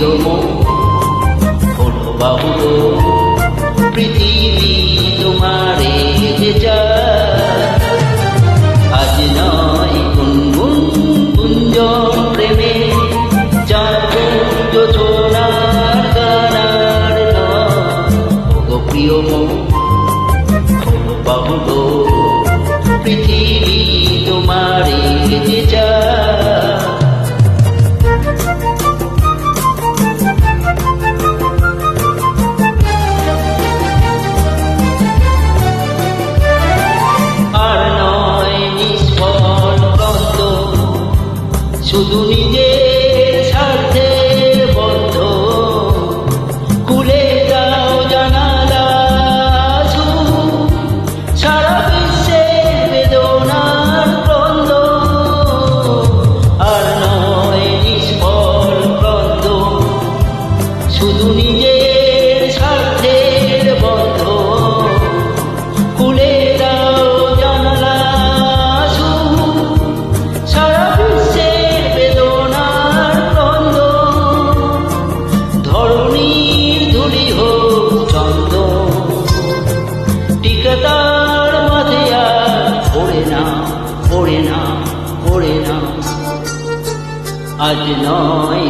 প্রিয় মন হলো বাহুল পৃথিবী তোমারে যে চায় আজ নয় গুনগুন গুঞ্জন প্রেমে চাঁদ সোনার গানার গো প্রিয় মন হলো বাহুল পৃথিবী তোমারে যে চায় শুধু নিজের স্বার্থের বন্ধ খুলে দাও জানালা সারা বিশ্বের বেদনার ক্রন্দ আর নয় নিষ্ফল ক্রন্দ শুধু নিজের স্বার্থের বন্ধ খুলে দাও জানালা সারা ঠিকাদার মাঝে আর পড়ে না পড়ে না পড়ে না আজ নয়